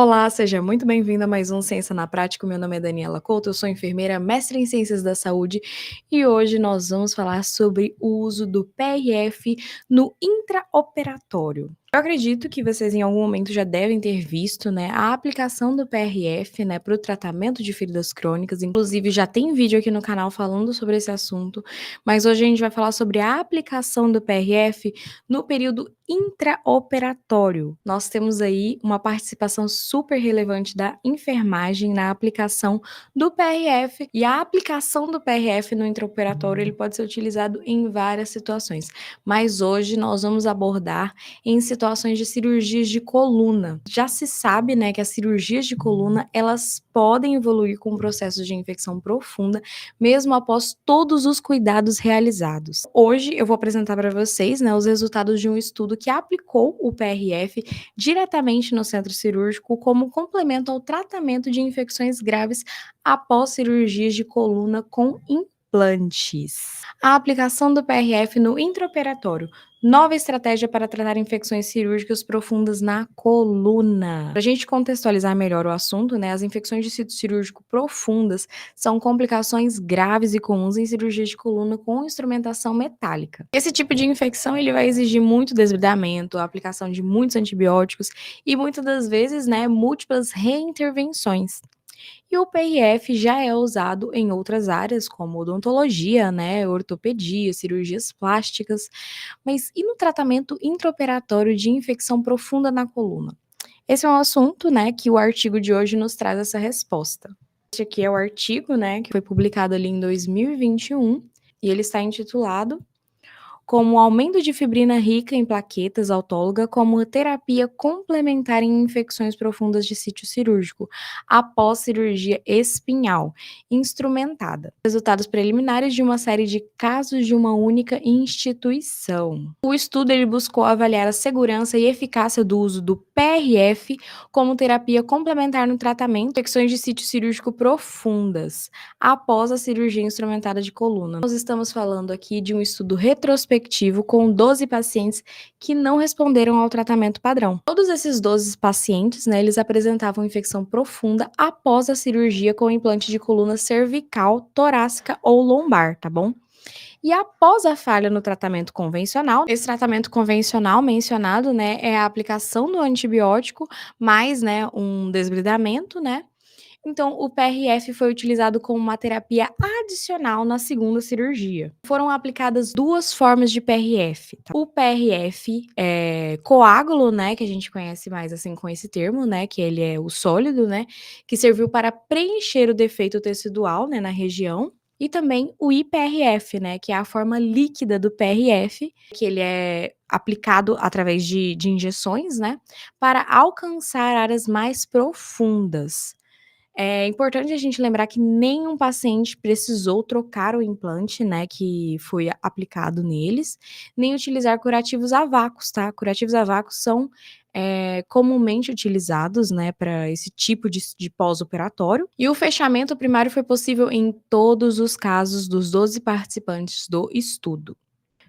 Olá, seja muito bem-vinda a mais um Ciência na Prática. Meu nome é Daniela Couto, eu sou enfermeira, mestre em Ciências da Saúde e hoje nós vamos falar sobre o uso do PRF no intraoperatório. Eu acredito que vocês em algum momento já devem ter visto, né, a aplicação do PRF, né, para o tratamento de feridas crônicas. Inclusive, já tem vídeo aqui no canal falando sobre esse assunto, mas hoje a gente vai falar sobre a aplicação do PRF no período intraoperatório. Nós temos aí uma participação super relevante da enfermagem na aplicação do PRF, e a aplicação do PRF no intraoperatório ele pode ser utilizado em várias situações, mas hoje nós vamos abordar em situações de cirurgias de coluna. Já se sabe, né, que as cirurgias de coluna, elas podem evoluir com processos de infecção profunda, mesmo após todos os cuidados realizados. Hoje eu vou apresentar para vocês, né, os resultados de um estudo que aplicou o PRF diretamente no centro cirúrgico como complemento ao tratamento de infecções graves após cirurgias de coluna com implantes. A aplicação do PRF no intraoperatório. Nova estratégia para tratar infecções cirúrgicas profundas na coluna. Para a gente contextualizar melhor o assunto, né, as infecções de sítio cirúrgico profundas são complicações graves e comuns em cirurgias de coluna com instrumentação metálica. Esse tipo de infecção ele vai exigir muito desbridamento, a aplicação de muitos antibióticos e muitas das vezes, né, múltiplas reintervenções. E o PRF já é usado em outras áreas, como odontologia, né, ortopedia, cirurgias plásticas, mas e no tratamento intraoperatório de infecção profunda na coluna? Esse é um assunto, né, que o artigo de hoje nos traz essa resposta. Este aqui é o artigo, né, que foi publicado ali em 2021, e ele está intitulado como aumento de fibrina rica em plaquetas autóloga como terapia complementar em infecções profundas de sítio cirúrgico, após cirurgia espinhal, instrumentada. Resultados preliminares de uma série de casos de uma única instituição. O estudo ele buscou avaliar a segurança e eficácia do uso do PRF como terapia complementar no tratamento de infecções de sítio cirúrgico profundas, após a cirurgia instrumentada de coluna. Nós estamos falando aqui de um estudo retrospectivo com 12 pacientes que não responderam ao tratamento padrão. Todos esses 12 pacientes, né, eles apresentavam infecção profunda após a cirurgia com implante de coluna cervical, torácica ou lombar, tá bom? E após a falha no tratamento convencional, esse tratamento convencional mencionado, né, é a aplicação do antibiótico mais, né, um desbridamento, né, então, o PRF foi utilizado como uma terapia adicional na segunda cirurgia. Foram aplicadas duas formas de PRF. Tá? O PRF coágulo, né, que a gente conhece mais assim com esse termo, né, que ele é o sólido, né, que serviu para preencher o defeito tecidual, né, na região. E também o IPRF, né, que é a forma líquida do PRF, que ele é aplicado através de injeções, né, para alcançar áreas mais profundas. É importante a gente lembrar que nenhum paciente precisou trocar o implante, né, que foi aplicado neles, nem utilizar curativos a vácuos, tá? Curativos a vácuos são comumente utilizados, né, para esse tipo de pós-operatório. E o fechamento primário foi possível em todos os casos dos 12 participantes do estudo.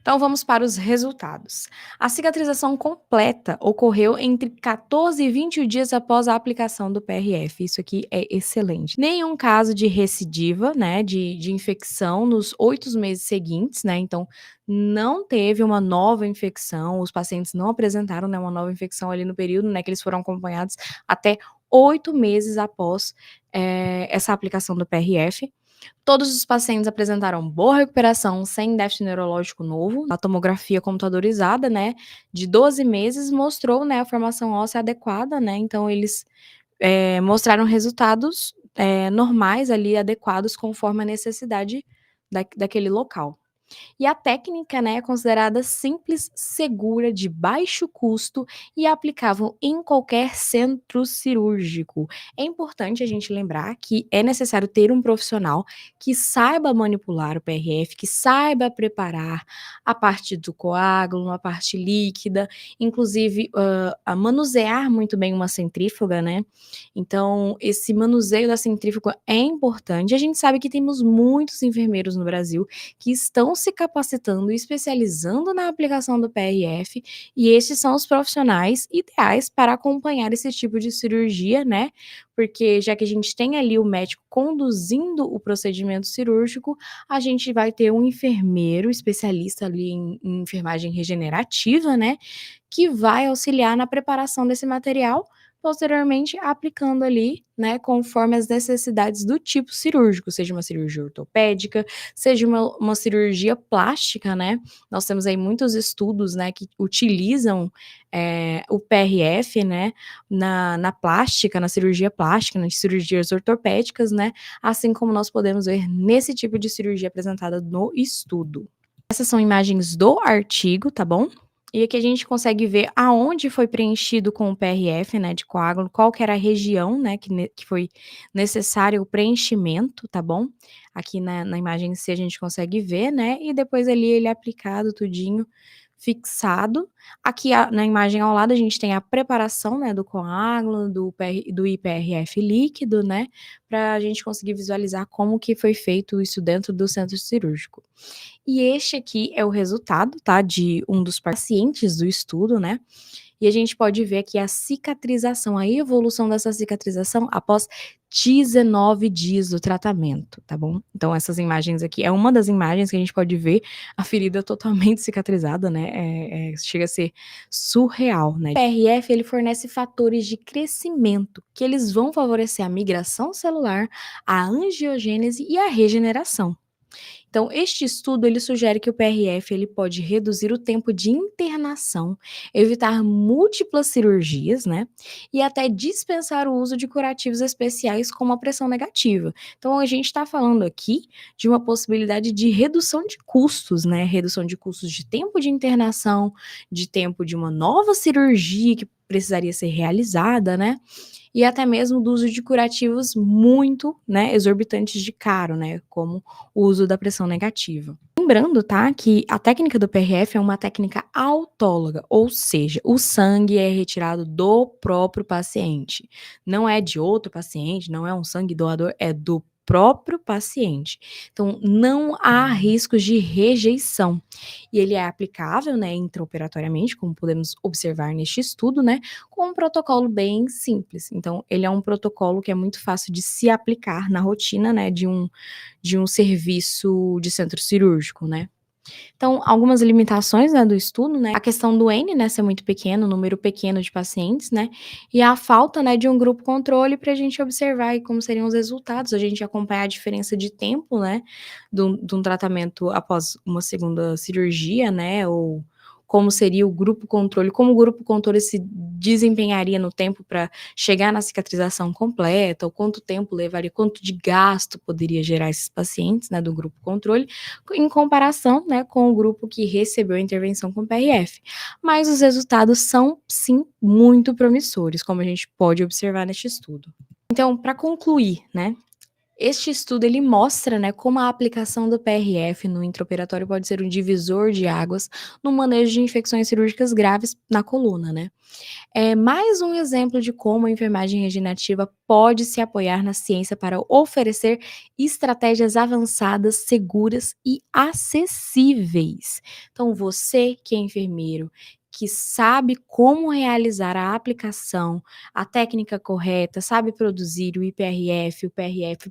Então vamos para os resultados. A cicatrização completa ocorreu entre 14 e 21 dias após a aplicação do PRF. Isso aqui é excelente. Nenhum caso de recidiva, né, de infecção nos 8 meses seguintes, né? Então não teve uma nova infecção, os pacientes não apresentaram, né, uma nova infecção ali no período, né, que eles foram acompanhados até 8 meses após essa aplicação do PRF. Todos os pacientes apresentaram boa recuperação sem déficit neurológico novo. A tomografia computadorizada, né, de 12 meses mostrou, né, a formação óssea adequada, né, então eles mostraram resultados normais ali, adequados conforme a necessidade daquele local. E a técnica, né, é considerada simples, segura, de baixo custo e aplicável em qualquer centro cirúrgico. É importante a gente lembrar que é necessário ter um profissional que saiba manipular o PRF, que saiba preparar a parte do coágulo, a parte líquida, inclusive a manusear muito bem uma centrífuga, né? Então, esse manuseio da centrífuga é importante. A gente sabe que temos muitos enfermeiros no Brasil que estão se capacitando e especializando na aplicação do PRF, e estes são os profissionais ideais para acompanhar esse tipo de cirurgia, né? Porque já que a gente tem ali o médico conduzindo o procedimento cirúrgico, a gente vai ter um enfermeiro especialista ali em enfermagem regenerativa, né, que vai auxiliar na preparação desse material, posteriormente aplicando ali, né, conforme as necessidades do tipo cirúrgico, seja uma cirurgia ortopédica, seja uma cirurgia plástica, né. Nós temos aí muitos estudos, né, que utilizam, o PRF, né, na plástica, na cirurgia plástica, nas cirurgias ortopédicas, né, assim como nós podemos ver nesse tipo de cirurgia apresentada no estudo. Essas são imagens do artigo, tá bom? E aqui a gente consegue ver aonde foi preenchido com o PRF, né, de coágulo, qual que era a região, né, que foi necessário o preenchimento, tá bom? Aqui na imagem C a gente consegue ver, né, e depois ali ele é aplicado tudinho, fixado. Aqui na imagem ao lado a gente tem a preparação, né, do coágulo, do IPRF líquido, né, para a gente conseguir visualizar como que foi feito isso dentro do centro cirúrgico. E este aqui é o resultado, tá, de um dos pacientes do estudo, né, e a gente pode ver aqui a cicatrização, a evolução dessa cicatrização após 19 dias do tratamento, tá bom. Então essas imagens aqui é uma das imagens que a gente pode ver a ferida totalmente cicatrizada, né, chega a ser surreal, né. O PRF ele fornece fatores de crescimento, que eles vão favorecer a migração celular, a angiogênese e a regeneração. Então, este estudo ele sugere que o PRF ele pode reduzir o tempo de internação, evitar múltiplas cirurgias, né? E até dispensar o uso de curativos especiais como a pressão negativa. Então, a gente está falando aqui de uma possibilidade de redução de custos, né? Redução de custos de tempo de internação, de tempo de uma nova cirurgia que precisaria ser realizada, né? E até mesmo do uso de curativos muito, né, exorbitantes de caro, né, como o uso da pressão negativa. Lembrando, tá, que a técnica do PRF é uma técnica autóloga, ou seja, o sangue é retirado do próprio paciente. Não é de outro paciente, não é um sangue doador, é do próprio paciente. Então, não há riscos de rejeição. E ele é aplicável, né, intraoperatoriamente, como podemos observar neste estudo, né, com um protocolo bem simples. Então, ele é um protocolo que é muito fácil de se aplicar na rotina, né, de um serviço de centro cirúrgico, né. Então, algumas limitações, né, do estudo, né, a questão do N, né, ser muito pequeno, número pequeno de pacientes, né, e a falta, né, de um grupo controle para a gente observar aí como seriam os resultados, a gente acompanhar a diferença de tempo, né, de um tratamento após uma segunda cirurgia, né, ou como seria o grupo controle, como o grupo controle se desempenharia no tempo para chegar na cicatrização completa, ou quanto tempo levaria, quanto de gasto poderia gerar esses pacientes, né, do grupo controle, em comparação, né, com o grupo que recebeu a intervenção com PRF. Mas os resultados são, sim, muito promissores, como a gente pode observar neste estudo. Então, para concluir, né, este estudo ele mostra, né, como a aplicação do PRF no intraoperatório pode ser um divisor de águas no manejo de infecções cirúrgicas graves na coluna, né. É mais um exemplo de como a enfermagem regenerativa pode se apoiar na ciência para oferecer estratégias avançadas, seguras e acessíveis. Então, você que é enfermeiro, que sabe como realizar a aplicação, a técnica correta, sabe produzir o PRF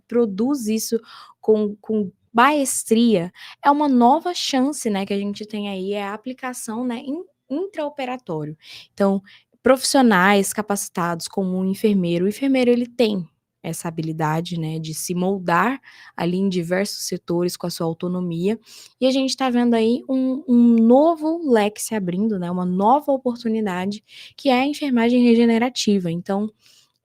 produz isso com maestria, é uma nova chance, né, que a gente tem aí, é a aplicação, né, intraoperatório. Então, profissionais capacitados como o enfermeiro ele tem essa habilidade, né, de se moldar ali em diversos setores com a sua autonomia, e a gente está vendo aí um novo leque se abrindo, né, uma nova oportunidade, que é a enfermagem regenerativa. Então,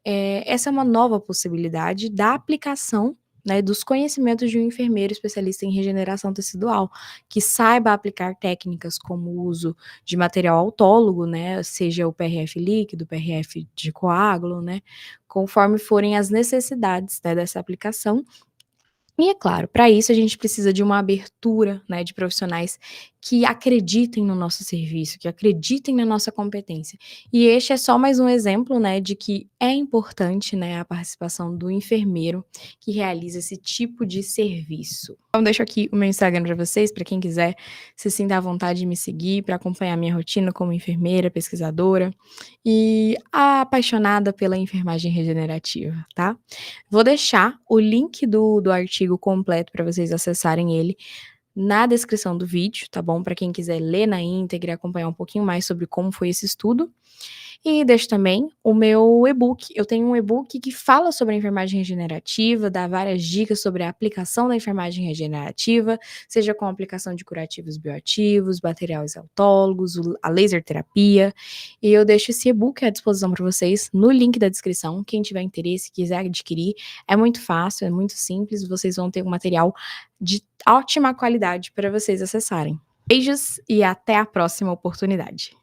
essa é uma nova possibilidade da aplicação, né, dos conhecimentos de um enfermeiro especialista em regeneração tecidual, que saiba aplicar técnicas como o uso de material autólogo, né, seja o PRF líquido, PRF de coágulo, né, conforme forem as necessidades, né, dessa aplicação. E é claro, para isso a gente precisa de uma abertura, né, de profissionais que acreditem no nosso serviço, que acreditem na nossa competência. E este é só mais um exemplo, né, de que é importante, né, a participação do enfermeiro que realiza esse tipo de serviço. Então deixo aqui o meu Instagram para vocês, para quem quiser se sinta à vontade de me seguir, para acompanhar minha rotina como enfermeira, pesquisadora e apaixonada pela enfermagem regenerativa, tá? Vou deixar o link do artigo completo para vocês acessarem ele na descrição do vídeo, tá bom? Para quem quiser ler na íntegra e acompanhar um pouquinho mais sobre como foi esse estudo. E deixo também o meu e-book. Eu tenho um e-book que fala sobre a enfermagem regenerativa, dá várias dicas sobre a aplicação da enfermagem regenerativa, seja com a aplicação de curativos bioativos, materiais autólogos, a laser terapia. E eu deixo esse e-book à disposição para vocês no link da descrição. Quem tiver interesse, quiser adquirir, é muito fácil, é muito simples. Vocês vão ter um material de ótima qualidade para vocês acessarem. Beijos e até a próxima oportunidade.